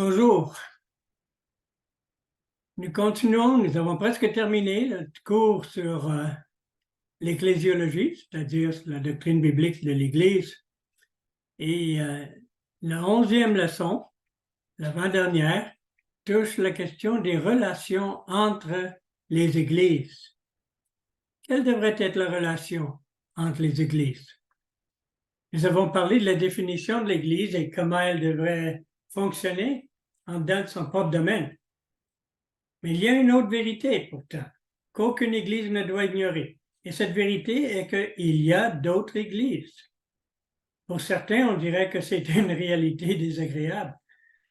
Bonjour. Nous continuons, nous avons presque terminé le cours sur l'ecclésiologie, c'est-à-dire la doctrine biblique de l'Église. Et la 11e leçon, l'avant-dernière, touche la question des relations entre les églises. Quelle devrait être la relation entre les églises? Nous avons parlé de la définition de l'Église et comment elle devrait fonctionner en dedans de son propre domaine. Mais il y a une autre vérité pourtant, qu'aucune Église ne doit ignorer. Et cette vérité est qu'il y a d'autres Églises. Pour certains, on dirait que c'est une réalité désagréable.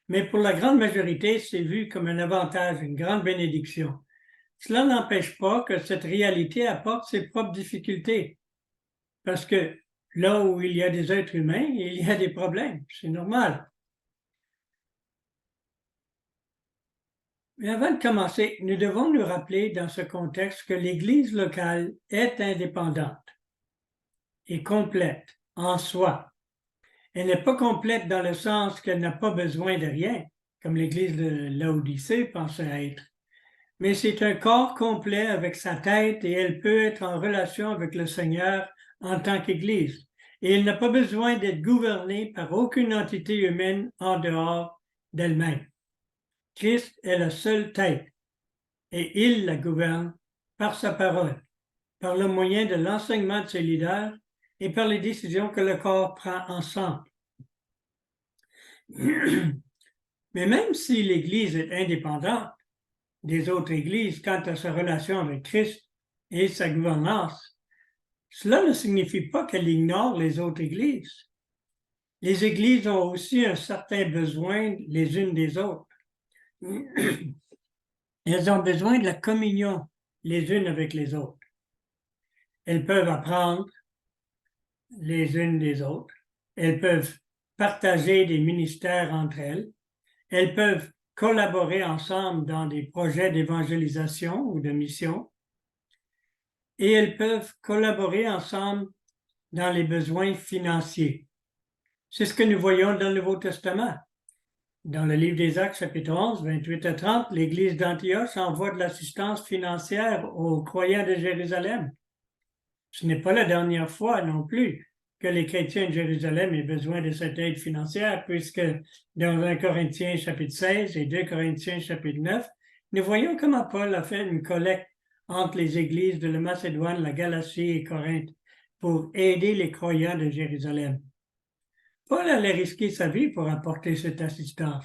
Mais pour la grande majorité, c'est vu comme un avantage, une grande bénédiction. Cela n'empêche pas que cette réalité apporte ses propres difficultés. Parce que là où il y a des êtres humains, il y a des problèmes. C'est normal. Mais avant de commencer, nous devons nous rappeler dans ce contexte que l'Église locale est indépendante et complète en soi. Elle n'est pas complète dans le sens qu'elle n'a pas besoin de rien, comme l'Église de Laodicée pensait être. Mais c'est un corps complet avec sa tête et elle peut être en relation avec le Seigneur en tant qu'Église. Et elle n'a pas besoin d'être gouvernée par aucune entité humaine en dehors d'elle-même. Christ est la seule tête et il la gouverne par sa parole, par le moyen de l'enseignement de ses leaders et par les décisions que le corps prend ensemble. Mais même si l'Église est indépendante des autres Églises quant à sa relation avec Christ et sa gouvernance, cela ne signifie pas qu'elle ignore les autres Églises. Les Églises ont aussi un certain besoin les unes des autres. Elles ont besoin de la communion les unes avec les autres. Elles peuvent apprendre les unes des autres. Elles peuvent partager des ministères entre elles. Elles peuvent collaborer ensemble dans des projets d'évangélisation ou de mission. Et elles peuvent collaborer ensemble dans les besoins financiers. C'est ce que nous voyons dans le Nouveau Testament. Dans le livre des Actes, chapitre 11, 28 à 30, l'Église d'Antioche envoie de l'assistance financière aux croyants de Jérusalem. Ce n'est pas la dernière fois non plus que les chrétiens de Jérusalem aient besoin de cette aide financière, puisque dans 1 Corinthiens chapitre 16 et 2 Corinthiens chapitre 9, nous voyons comment Paul a fait une collecte entre les églises de la Macédoine, la Galatie et Corinthe pour aider les croyants de Jérusalem. Paul allait risquer sa vie pour apporter cette assistance.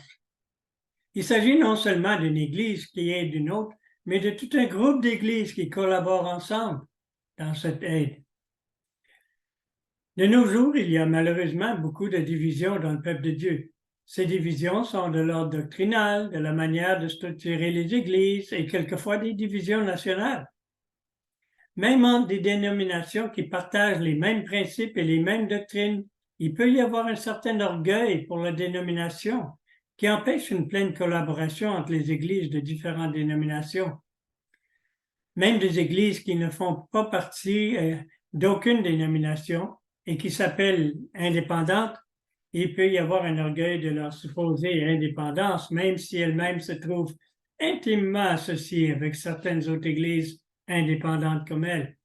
Il s'agit non seulement d'une église qui aide une autre, mais de tout un groupe d'églises qui collaborent ensemble dans cette aide. De nos jours, il y a malheureusement beaucoup de divisions dans le peuple de Dieu. Ces divisions sont de l'ordre doctrinal, de la manière de structurer les églises et quelquefois des divisions nationales. Même entre des dénominations qui partagent les mêmes principes et les mêmes doctrines, il peut y avoir un certain orgueil pour la dénomination qui empêche une pleine collaboration entre les églises de différentes dénominations. Même des églises qui ne font pas partie d'aucune dénomination et qui s'appellent indépendantes, il peut y avoir un orgueil de leur supposée indépendance, même si elles-mêmes se trouvent intimement associées avec certaines autres églises indépendantes comme elles.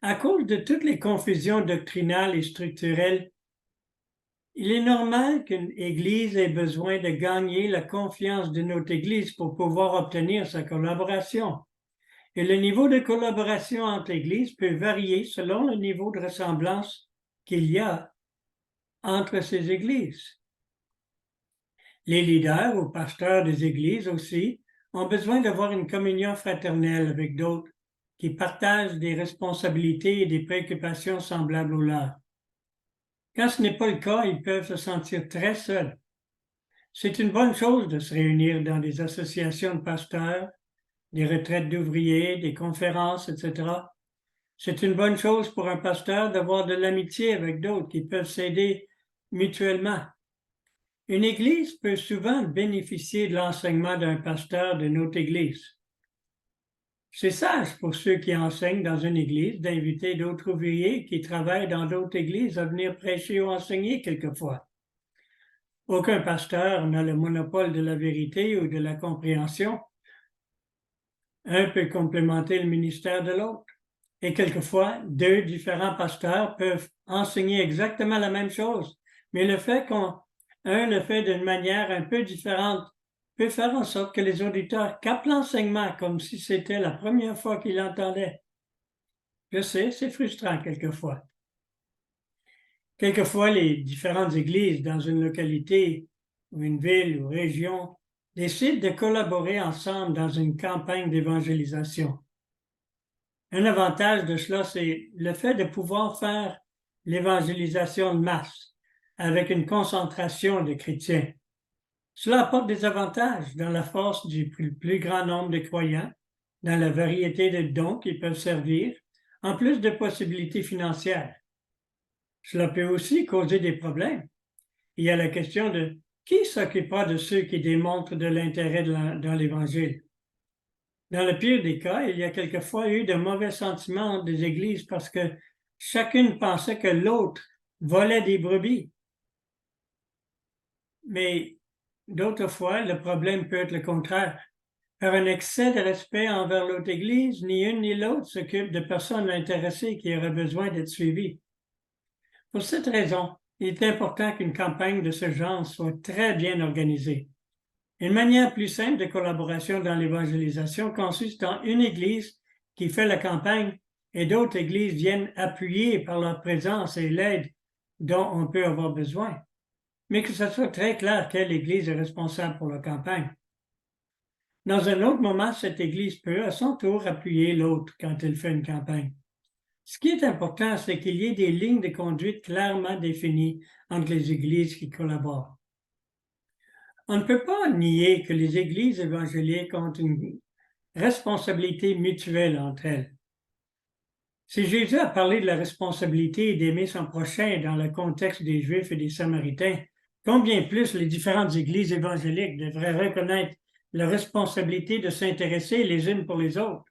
À cause de toutes les confusions doctrinales et structurelles, il est normal qu'une Église ait besoin de gagner la confiance d'une autre Église pour pouvoir obtenir sa collaboration. Et le niveau de collaboration entre Églises peut varier selon le niveau de ressemblance qu'il y a entre ces Églises. Les leaders ou pasteurs des Églises aussi ont besoin d'avoir une communion fraternelle avec d'autres qui partagent des responsabilités et des préoccupations semblables aux leurs. Quand ce n'est pas le cas, ils peuvent se sentir très seuls. C'est une bonne chose de se réunir dans des associations de pasteurs, des retraites d'ouvriers, des conférences, etc. C'est une bonne chose pour un pasteur d'avoir de l'amitié avec d'autres qui peuvent s'aider mutuellement. Une église peut souvent bénéficier de l'enseignement d'un pasteur de notre église. C'est sage pour ceux qui enseignent dans une église d'inviter d'autres ouvriers qui travaillent dans d'autres églises à venir prêcher ou enseigner quelquefois. Aucun pasteur n'a le monopole de la vérité ou de la compréhension. Un peut complémenter le ministère de l'autre. Et quelquefois, deux différents pasteurs peuvent enseigner exactement la même chose, mais le fait qu'un le fait d'une manière un peu différente peut faire en sorte que les auditeurs captent l'enseignement comme si c'était la première fois qu'ils l'entendaient. Je sais, c'est frustrant quelquefois. Quelquefois, les différentes églises dans une localité ou une ville ou région décident de collaborer ensemble dans une campagne d'évangélisation. Un avantage de cela, c'est le fait de pouvoir faire l'évangélisation de masse avec une concentration de chrétiens. Cela apporte des avantages dans la force du plus grand nombre de croyants, dans la variété de dons qui peuvent servir, en plus de possibilités financières. Cela peut aussi causer des problèmes. Il y a la question de qui s'occupera de ceux qui démontrent de l'intérêt dans l'Évangile. Dans le pire des cas, il y a quelquefois eu de mauvais sentiments des églises parce que chacune pensait que l'autre volait des brebis. Mais d'autres fois, le problème peut être le contraire. Par un excès de respect envers l'autre église, ni une ni l'autre s'occupent de personnes intéressées qui auraient besoin d'être suivies. Pour cette raison, il est important qu'une campagne de ce genre soit très bien organisée. Une manière plus simple de collaboration dans l'évangélisation consiste en une église qui fait la campagne et d'autres églises viennent appuyer par leur présence et l'aide dont on peut avoir besoin, mais que ce soit très clair quelle église est responsable pour la campagne. Dans un autre moment, cette église peut à son tour appuyer l'autre quand elle fait une campagne. Ce qui est important, c'est qu'il y ait des lignes de conduite clairement définies entre les églises qui collaborent. On ne peut pas nier que les églises évangéliques ont une responsabilité mutuelle entre elles. Si Jésus a parlé de la responsabilité d'aimer son prochain dans le contexte des Juifs et des Samaritains, combien plus les différentes églises évangéliques devraient reconnaître la responsabilité de s'intéresser les unes pour les autres.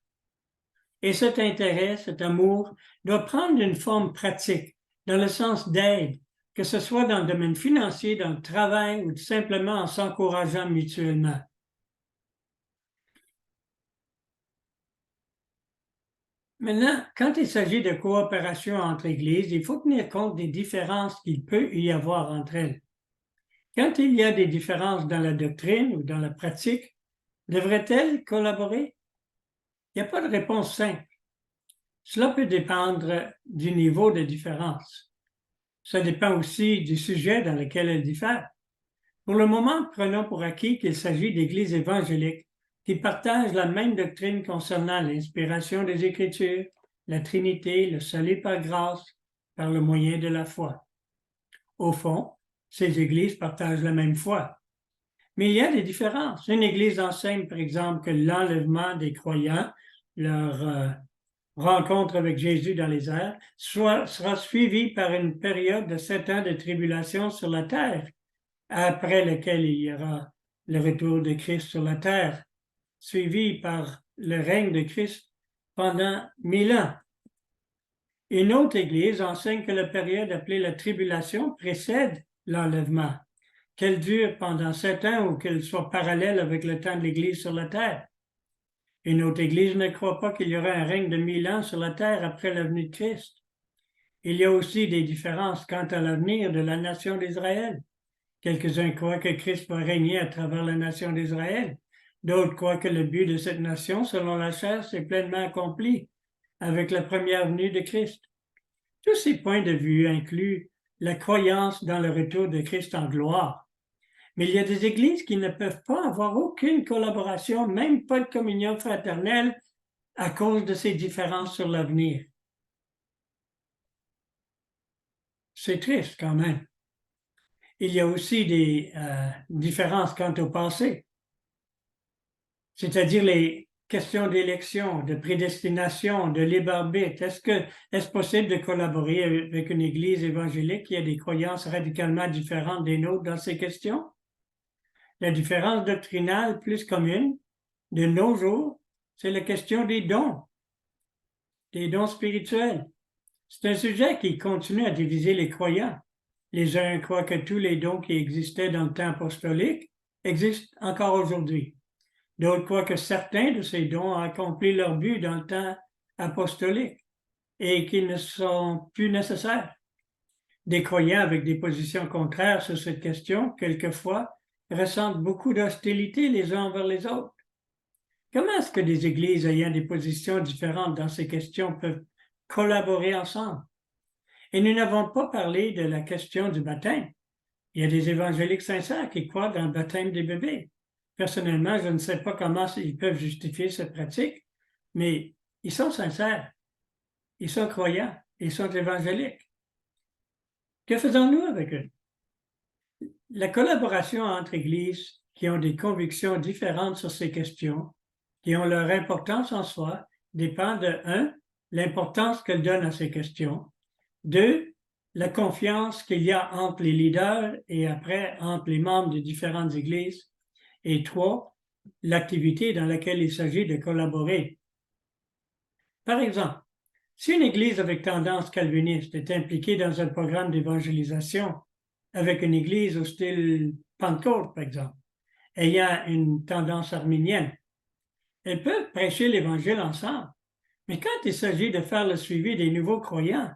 Et cet intérêt, cet amour, doit prendre une forme pratique, dans le sens d'aide, que ce soit dans le domaine financier, dans le travail ou tout simplement en s'encourageant mutuellement. Maintenant, quand il s'agit de coopération entre églises, il faut tenir compte des différences qu'il peut y avoir entre elles. Quand il y a des différences dans la doctrine ou dans la pratique, devraient-elles collaborer? Il n'y a pas de réponse simple. Cela peut dépendre du niveau de différence. Ça dépend aussi du sujet dans lequel elles diffèrent. Pour le moment, prenons pour acquis qu'il s'agit d'églises évangéliques qui partagent la même doctrine concernant l'inspiration des Écritures, la Trinité, le salut par grâce, par le moyen de la foi. Au fond, ces églises partagent la même foi. Mais il y a des différences. Une église enseigne, par exemple, que l'enlèvement des croyants, leur rencontre avec Jésus dans les airs, sera suivi par une période de 7 ans de tribulation sur la terre, après lequel il y aura le retour de Christ sur la terre, suivi par le règne de Christ pendant 1000 ans. Une autre église enseigne que la période appelée la tribulation précède l'enlèvement, qu'elle dure pendant 7 ans ou qu'elle soit parallèle avec le temps de l'église sur la terre. Une autre église ne croit pas qu'il y aura un règne de 1000 ans sur la terre après la venue de Christ. Il y a aussi des différences quant à l'avenir de la nation d'Israël. Quelques-uns croient que Christ va régner à travers la nation d'Israël. D'autres croient que le but de cette nation, selon la chair, s'est pleinement accompli avec la première venue de Christ. Tous ces points de vue incluent la croyance dans le retour de Christ en gloire. Mais il y a des églises qui ne peuvent pas avoir aucune collaboration, même pas de communion fraternelle, à cause de ces différences sur l'avenir. C'est triste quand même. Il y a aussi des différences quant au passé, c'est-à-dire les questions d'élection, de prédestination, de libre arbitre. Est-ce possible de collaborer avec une église évangélique qui a des croyances radicalement différentes des nôtres dans ces questions? La différence doctrinale plus commune de nos jours, c'est la question des dons spirituels. C'est un sujet qui continue à diviser les croyants. Les uns croient que tous les dons qui existaient dans le temps apostolique existent encore aujourd'hui. D'autres croient que certains de ces dons ont accompli leur but dans le temps apostolique et qu'ils ne sont plus nécessaires. Des croyants avec des positions contraires sur cette question, quelquefois, ressentent beaucoup d'hostilité les uns envers les autres. Comment est-ce que des églises ayant des positions différentes dans ces questions peuvent collaborer ensemble? Et nous n'avons pas parlé de la question du baptême. Il y a des évangéliques sincères qui croient dans le baptême des bébés. Personnellement, je ne sais pas comment ils peuvent justifier cette pratique, mais ils sont sincères, ils sont croyants, ils sont évangéliques. Que faisons-nous avec eux? La collaboration entre églises qui ont des convictions différentes sur ces questions, qui ont leur importance en soi, dépend de 1. L'importance qu'elles donnent à ces questions, 2. La confiance qu'il y a entre les leaders et après entre les membres des différentes églises, et 3. L'activité dans laquelle il s'agit de collaborer. Par exemple, si une église avec tendance calviniste est impliquée dans un programme d'évangélisation avec une église au style Pentecôte, par exemple, ayant une tendance arminienne, elles peuvent prêcher l'Évangile ensemble. Mais quand il s'agit de faire le suivi des nouveaux croyants,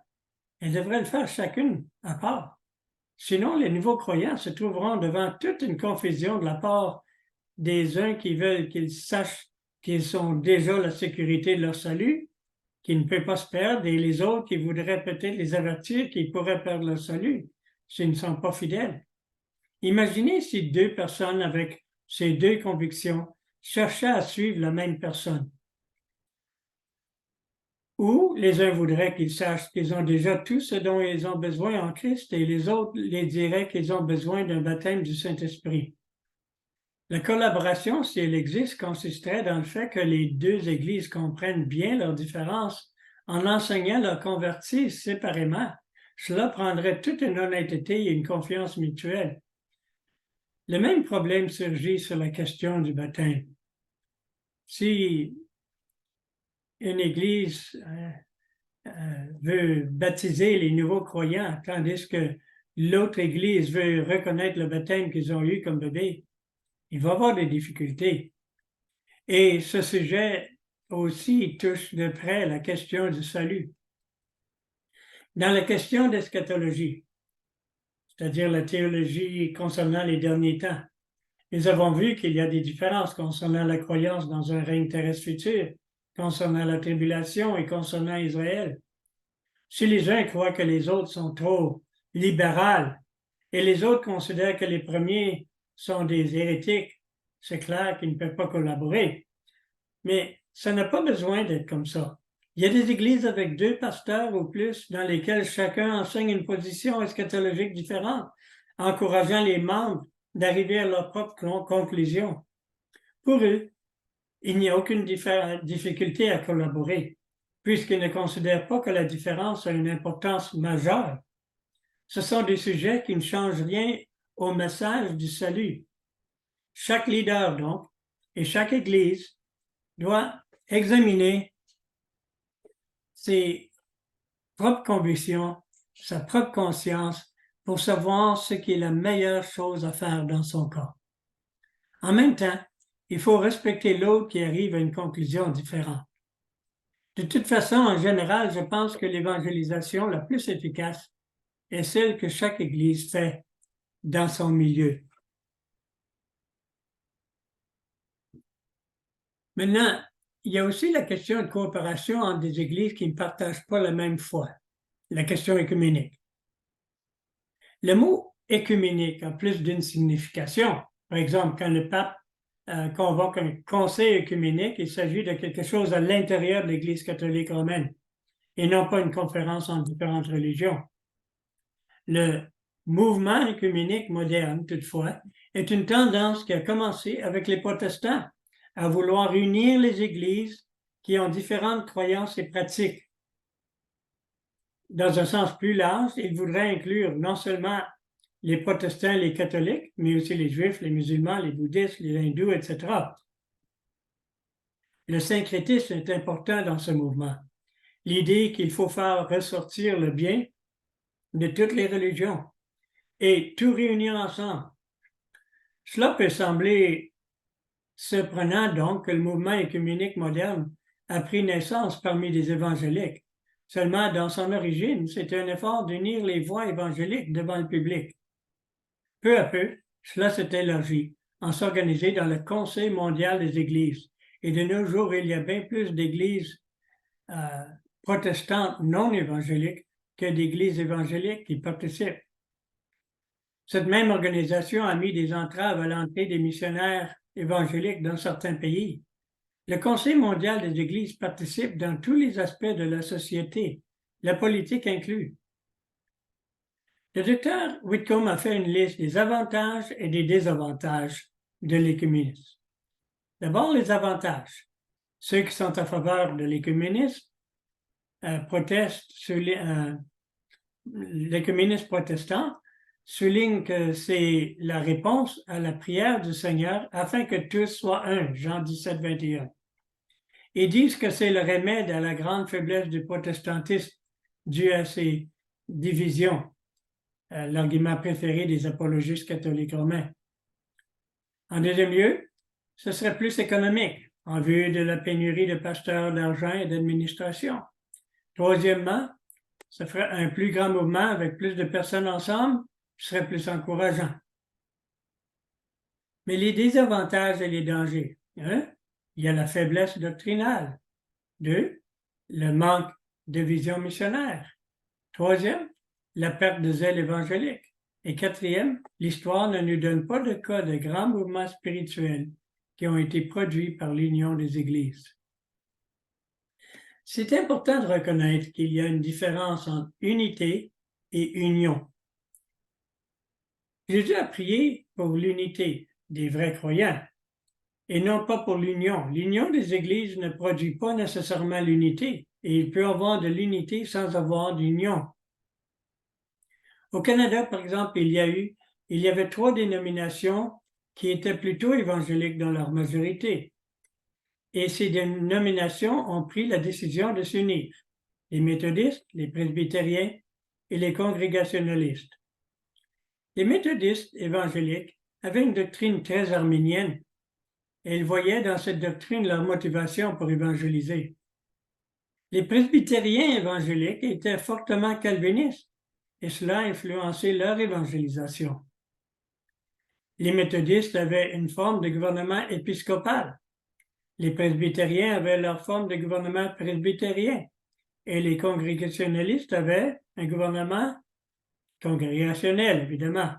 elles devraient le faire chacune à part. Sinon, les nouveaux croyants se trouveront devant toute une confusion de la part des uns qui veulent qu'ils sachent qu'ils ont déjà la sécurité de leur salut, qu'ils ne peuvent pas se perdre, et les autres qui voudraient peut-être les avertir qu'ils pourraient perdre leur salut s'ils ne sont pas fidèles. Imaginez si 2 personnes avec ces 2 convictions cherchaient à suivre la même personne. Ou les uns voudraient qu'ils sachent qu'ils ont déjà tout ce dont ils ont besoin en Christ et les autres les diraient qu'ils ont besoin d'un baptême du Saint-Esprit. La collaboration, si elle existe, consisterait dans le fait que les 2 églises comprennent bien leurs différences en enseignant leurs convertis séparément. Cela prendrait toute une honnêteté et une confiance mutuelle. Le même problème surgit sur la question du baptême. Si une église veut baptiser les nouveaux croyants, tandis que l'autre église veut reconnaître le baptême qu'ils ont eu comme bébé, il va y avoir des difficultés. Et ce sujet aussi touche de près la question du salut. Dans la question d'eschatologie, c'est-à-dire la théologie concernant les derniers temps, nous avons vu qu'il y a des différences concernant la croyance dans un règne terrestre futur, concernant la tribulation et concernant Israël. Si les uns croient que les autres sont trop libérales et les autres considèrent que les premiers sont des hérétiques, c'est clair qu'ils ne peuvent pas collaborer. Mais ça n'a pas besoin d'être comme ça. Il y a des églises avec 2 pasteurs ou plus dans lesquelles chacun enseigne une position eschatologique différente, encourageant les membres d'arriver à leur propre conclusion. Pour eux, il n'y a aucune difficulté à collaborer, puisqu'ils ne considèrent pas que la différence a une importance majeure. Ce sont des sujets qui ne changent rien au message du salut. Chaque leader, donc, et chaque Église doit examiner ses propres convictions, sa propre conscience, pour savoir ce qui est la meilleure chose à faire dans son cas. En même temps, il faut respecter l'autre qui arrive à une conclusion différente. De toute façon, en général, je pense que l'évangélisation la plus efficace est celle que chaque Église fait dans son milieu. Maintenant, il y a aussi la question de coopération entre des églises qui ne partagent pas la même foi, la question œcuménique. Le mot œcuménique a plus d'une signification. Par exemple, quand le pape convoque un conseil œcuménique, il s'agit de quelque chose à l'intérieur de l'Église catholique romaine et non pas une conférence entre différentes religions. Le mouvement œcuménique moderne, toutefois, est une tendance qui a commencé avec les protestants à vouloir unir les églises qui ont différentes croyances et pratiques. Dans un sens plus large, ils voudraient inclure non seulement les protestants et les catholiques, mais aussi les juifs, les musulmans, les bouddhistes, les hindous, etc. Le syncrétisme est important dans ce mouvement. L'idée qu'il faut faire ressortir le bien de toutes les religions et tout réunir ensemble. Cela peut sembler surprenant donc que le mouvement œcuménique moderne a pris naissance parmi les évangéliques. Seulement, dans son origine, c'était un effort d'unir les voix évangéliques devant le public. Peu à peu, cela s'est élargi en s'organisant dans le Conseil mondial des Églises. Et de nos jours, il y a bien plus d'églises protestantes non évangéliques que d'églises évangéliques qui participent. Cette même organisation a mis des entraves à l'entrée des missionnaires évangéliques dans certains pays. Le Conseil mondial des Églises participe dans tous les aspects de la société, la politique inclus. Le docteur Whitcomb a fait une liste des avantages et des désavantages de l'écuménisme. D'abord, les avantages. Ceux qui sont en faveur de l'écuménisme protestent sur l'écuménisme protestant souligne que c'est la réponse à la prière du Seigneur afin que tous soient un, Jean 17, 21. Ils disent que c'est le remède à la grande faiblesse du protestantisme dû à ses divisions, l'argument préféré des apologistes catholiques romains. En deuxième lieu, ce serait plus économique en vue de la pénurie de pasteurs, d'argent et d'administration. Troisièmement, ça ferait un plus grand mouvement avec plus de personnes ensemble, serait plus encourageant. Mais les désavantages et les dangers. Il y a la faiblesse doctrinale. 2, le manque de vision missionnaire. 3e, la perte de zèle évangélique. Et 4e, l'histoire ne nous donne pas de cas de grands mouvements spirituels qui ont été produits par l'union des Églises. C'est important de reconnaître qu'il y a une différence entre unité et union. Jésus a prié pour l'unité des vrais croyants et non pas pour l'union. L'union des Églises ne produit pas nécessairement l'unité et il peut y avoir de l'unité sans avoir d'union. Au Canada, par exemple, il y avait 3 dénominations qui étaient plutôt évangéliques dans leur majorité. Et ces dénominations ont pris la décision de s'unir. Les méthodistes, les presbytériens et les congrégationalistes. Les méthodistes évangéliques avaient une doctrine très arménienne et ils voyaient dans cette doctrine leur motivation pour évangéliser. Les presbytériens évangéliques étaient fortement calvinistes et cela a influencé leur évangélisation. Les méthodistes avaient une forme de gouvernement épiscopal. Les presbytériens avaient leur forme de gouvernement presbytérien et les congrégationalistes avaient un gouvernement congrégationnel, évidemment.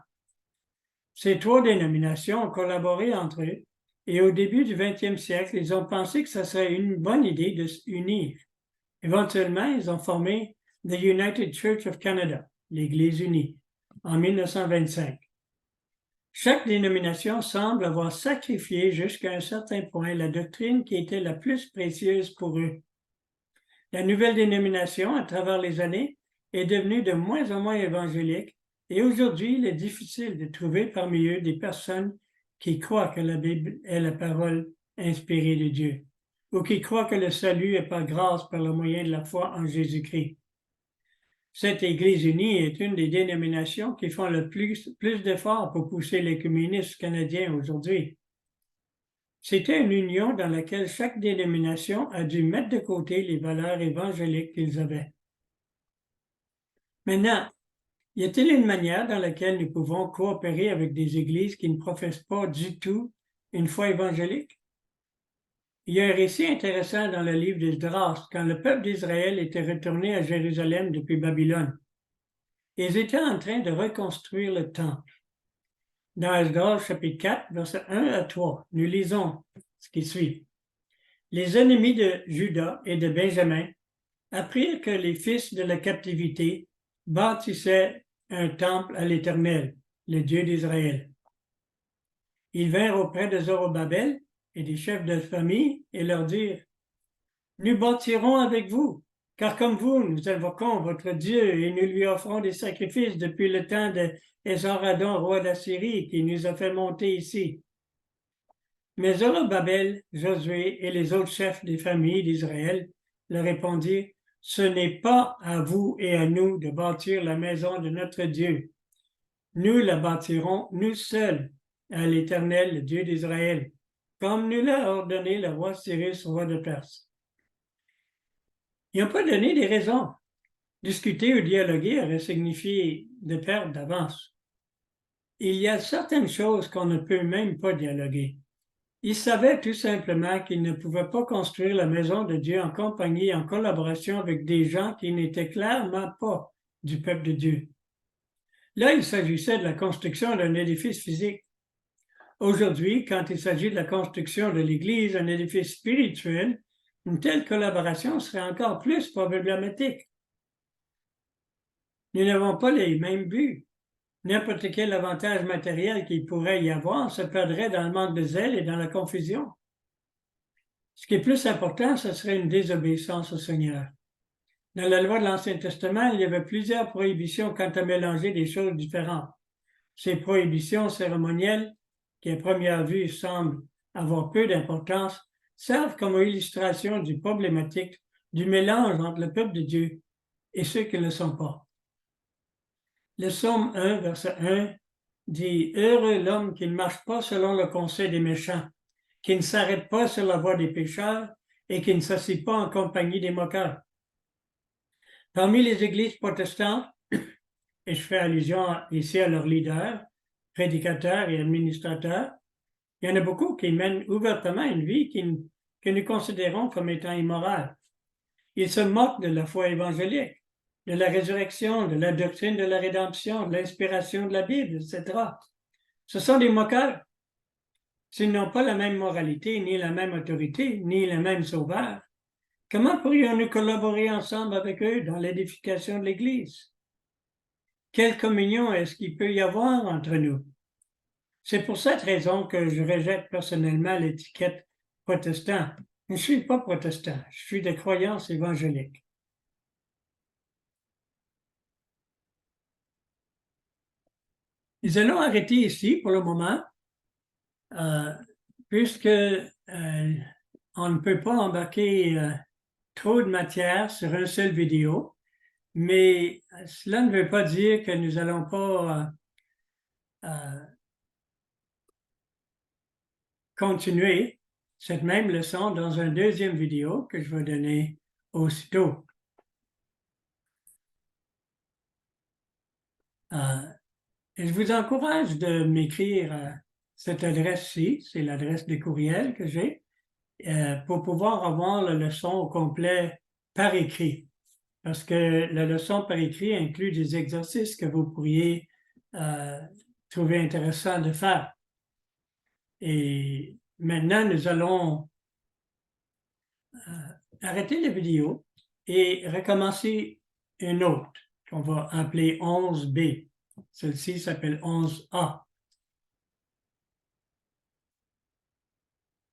Ces 3 dénominations ont collaboré entre eux et au début du 20e siècle, ils ont pensé que ce serait une bonne idée de s'unir. Éventuellement, ils ont formé The United Church of Canada, l'Église unie, en 1925. Chaque dénomination semble avoir sacrifié jusqu'à un certain point la doctrine qui était la plus précieuse pour eux. La nouvelle dénomination, à travers les années, est devenue de moins en moins évangélique et aujourd'hui, il est difficile de trouver parmi eux des personnes qui croient que la Bible est la parole inspirée de Dieu ou qui croient que le salut est par grâce par le moyen de la foi en Jésus-Christ. Cette Église unie est une des dénominations qui font le plus d'efforts pour pousser l'écuménisme canadien aujourd'hui. C'était une union dans laquelle chaque dénomination a dû mettre de côté les valeurs évangéliques qu'ils avaient. Maintenant, y a-t-il une manière dans laquelle nous pouvons coopérer avec des églises qui ne professent pas du tout une foi évangélique? Il y a un récit intéressant dans le livre d'Esdras, quand le peuple d'Israël était retourné à Jérusalem depuis Babylone. Ils étaient en train de reconstruire le temple. Dans Esdras, chapitre 4, versets 1 à 3, nous lisons ce qui suit. Les ennemis de Juda et de Benjamin apprirent que les fils de la captivité bâtissaient un temple à l'Éternel, le Dieu d'Israël. Ils vinrent auprès de Zorobabel et des chefs de famille et leur dirent, « Nous bâtirons avec vous, car comme vous, nous invoquons votre Dieu et nous lui offrons des sacrifices depuis le temps de Esarhaddon, roi d'Assyrie, qui nous a fait monter ici. » Mais Zorobabel, Josué et les autres chefs des familles d'Israël leur répondirent, « Ce n'est pas à vous et à nous de bâtir la maison de notre Dieu, nous la bâtirons, nous seuls, à l'Éternel, le Dieu d'Israël, comme nous l'a ordonné le roi Cyrus, roi de Perse. Ils n'ont pas donné des raisons. Discuter ou dialoguer aurait signifié de perdre d'avance. Il y a certaines choses qu'on ne peut même pas dialoguer. Ils savaient tout simplement qu'ils ne pouvaient pas construire la maison de Dieu en compagnie, en collaboration avec des gens qui n'étaient clairement pas du peuple de Dieu. Là, il s'agissait de la construction d'un édifice physique. Aujourd'hui, quand il s'agit de la construction de l'Église, un édifice spirituel, une telle collaboration serait encore plus problématique. Nous n'avons pas les mêmes buts. N'importe quel avantage matériel qu'il pourrait y avoir se perdrait dans le manque de zèle et dans la confusion. Ce qui est plus important, ce serait une désobéissance au Seigneur. Dans la loi de l'Ancien Testament, il y avait plusieurs prohibitions quant à mélanger des choses différentes. Ces prohibitions cérémonielles, qui à première vue semblent avoir peu d'importance, servent comme illustration du problématique du mélange entre le peuple de Dieu et ceux qui ne le sont pas. Le psaume 1, verset 1, dit « Heureux l'homme qui ne marche pas selon le conseil des méchants, qui ne s'arrête pas sur la voie des pécheurs et qui ne s'assied pas en compagnie des moqueurs. » Parmi les églises protestantes, et je fais allusion ici à leurs leaders, prédicateurs et administrateurs, il y en a beaucoup qui mènent ouvertement une vie que nous considérons comme étant immorale. Ils se moquent de la foi évangélique, de la résurrection, de la doctrine de la rédemption, de l'inspiration de la Bible, etc. Ce sont des moqueurs. S'ils n'ont pas la même moralité, ni la même autorité, ni le même sauveur, comment pourrions-nous collaborer ensemble avec eux dans l'édification de l'Église? Quelle communion est-ce qu'il peut y avoir entre nous? C'est pour cette raison que je rejette personnellement l'étiquette protestant. Je ne suis pas protestant, je suis de croyance évangélique. Nous allons arrêter ici pour le moment, puisque on ne peut pas embarquer trop de matière sur une seule vidéo, mais cela ne veut pas dire que nous n'allons pas continuer cette même leçon dans une deuxième vidéo que je vais donner aussitôt. Et je vous encourage de m'écrire à cette adresse-ci, c'est l'adresse de courriel que j'ai, pour pouvoir avoir la leçon au complet par écrit. Parce que la leçon par écrit inclut des exercices que vous pourriez trouver intéressant de faire. Et maintenant, nous allons arrêter la vidéo et recommencer une autre qu'on va appeler 11B. Celle-ci s'appelle 11A.